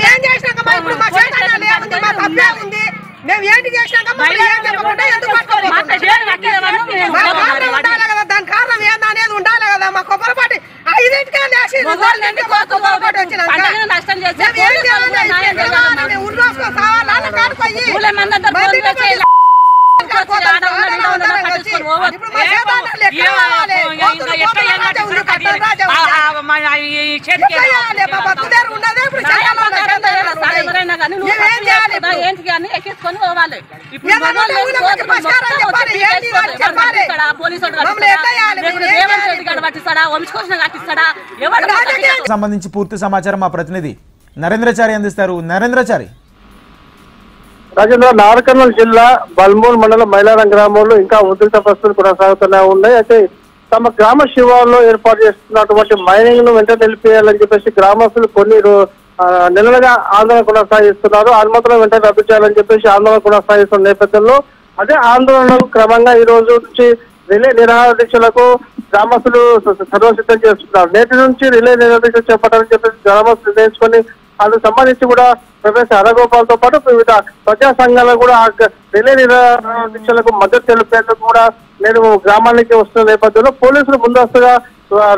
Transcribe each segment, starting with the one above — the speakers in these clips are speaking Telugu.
ఏం చేసినాకమ్మా ఇప్పుడు మా చేతనాలు ఏముంది మా తప్పే ఉంది మేము ఏంటి చేసినాక ఉండాలి కదా దాని కారణం ఏందా అనేది ఉండాలి కదా మా కొబ్బరిపాటి 5ంటికే లేచి ఊరు రోజుకో సావాలి కాడుకోయి సంబంధించి పూర్తి సమాచారం మా ప్రతినిధి నరేంద్రచారి అందిస్తారు. నరేంద్రచారి. రాజేంద్ర, నాగర్కర్నూలు జిల్లా బల్మూర్ మండలం మైలారం గ్రామంలో ఇంకా ఉద్రిక్త పరిస్థితులు కొనసాగుతూనే ఉన్నాయి. అయితే తమ గ్రామ శివార్లో ఏర్పాటు చేస్తున్నటువంటి మైనింగ్ ను వెంటనే నిలిపేయాలని చెప్పేసి గ్రామస్తులు కొన్ని నెలలుగా ఆందోళన కొనసాగిస్తున్నారు. అనుమతులను వెంటనే రద్దు చేయాలని చెప్పేసి ఆందోళన కొనసాగిస్తున్న నేపథ్యంలో అదే ఆందోళనకు క్రమంగా ఈ రోజు నుంచి రిలే నిరాహార దీక్షలకు గ్రామస్తులు సర్వసిద్ధం చేస్తున్నారు. నేటి నుంచి రిలే నిరాహార దీక్ష చేపట్టాలని చెప్పేసి గ్రామస్తులు నిర్ణయించుకొని అందుకు సంబంధించి కూడా ప్రొఫెసర్ హరగోపాల్తో పాటు వివిధ ప్రజా సంఘాలు కూడా రిలే నిరాహార దీక్షలకు మద్దతు తెలిపేందుకు కూడా నేను గ్రామానికి వస్తున్న నేపథ్యంలో పోలీసులు ముందస్తుగా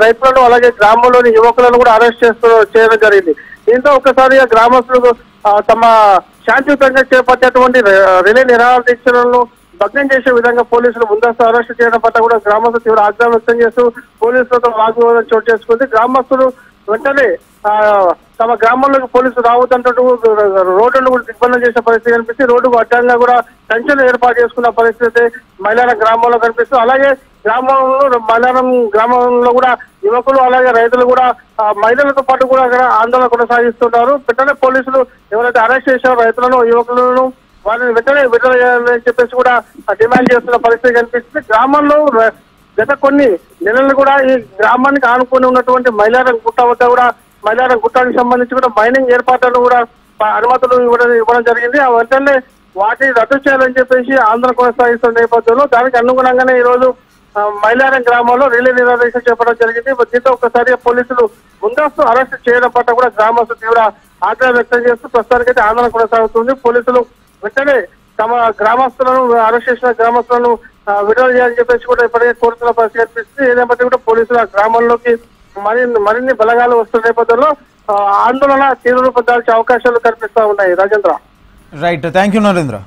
రైతులను అలాగే గ్రామంలోని యువకులను కూడా అరెస్ట్ చేయడం జరిగింది. దీంతో ఒక్కసారిగా గ్రామస్తులు తమ శాంతియుతంగా చేపట్టేటువంటి రిలే నిరాహార దీక్షలను భగ్నం చేసే విధంగా పోలీసులు ముందస్తు అరెస్ట్ చేయడం పట్ల కూడా గ్రామస్తులు తీవ్ర ఆగ్రహం వ్యక్తం చేస్తూ పోలీసులతో వాగ్వివాదం చోటు చేసుకుంది. గ్రామస్తులు వెంటనే తమ గ్రామంలోకి పోలీసులు రావద్దంటూ రోడ్డును కూడా దిగ్బంధం చేసే పరిస్థితి కనిపిస్తుంది. రోడ్డుకు అడ్డంగా కూడా కంచెలు ఏర్పాటు చేసుకున్న పరిస్థితి మైలారం గ్రామంలో కనిపిస్తుంది. అలాగే గ్రామంలో మైలారం గ్రామంలో కూడా యువకులు అలాగే రైతులు కూడా మహిళలతో పాటు కూడా అక్కడ ఆందోళన కొనసాగిస్తున్నారు. వెంటనే పోలీసులు ఎవరైతే అరెస్ట్ చేశారో రైతులను యువకులను వారిని వెంటనే విడుదల చేయాలని చెప్పేసి కూడా డిమాండ్ చేస్తున్న పరిస్థితి కనిపిస్తుంది. గ్రామంలో గత కొన్ని నెలలు కూడా ఈ గ్రామానికి ఆనుకొని ఉన్నటువంటి మైలారం గుట్ట వద్ద కూడా మైలారం గుట్టానికి సంబంధించి కూడా మైనింగ్ ఏర్పాట్లను కూడా అనుమతులు ఇవ్వడం జరిగింది. ఆ వెంటనే వాటిని రద్దు చేయాలని చెప్పేసి ఆందోళన కొనసాగిస్తున్న నేపథ్యంలో దానికి అనుగుణంగానే ఈ రోజు మైలారం గ్రామంలో రిలే నిరాహార దీక్ష చేపట్టడం జరిగింది. దీంతో ఒక్కసారిగా పోలీసులు ముందస్తు అరెస్ట్ చేయడం పట్ల కూడా గ్రామస్తులు తీవ్ర ఆగ్రహం వ్యక్తం చేస్తూ ప్రస్తుతానికైతే ఆందోళన కొనసాగుతుంది. పోలీసులు వెంటనే తమ గ్రామస్తులను అరెస్ట్ చేసిన గ్రామస్తులను విడుదల చేయాలని చెప్పేసి కూడా ఇప్పటికే కోరుతున్న పరిస్థితి కనిపిస్తుంది. ఏదేపట్టి కూడా పోలీసులు ఆ గ్రామంలోకి మరిన్ని బలగాలు వస్తున్న నేపథ్యంలో ఆందోళన తీవ్ర రూపం దాల్చే అవకాశాలు కనిపిస్తా ఉన్నాయి. Rajendra. Right, thank you Narendra.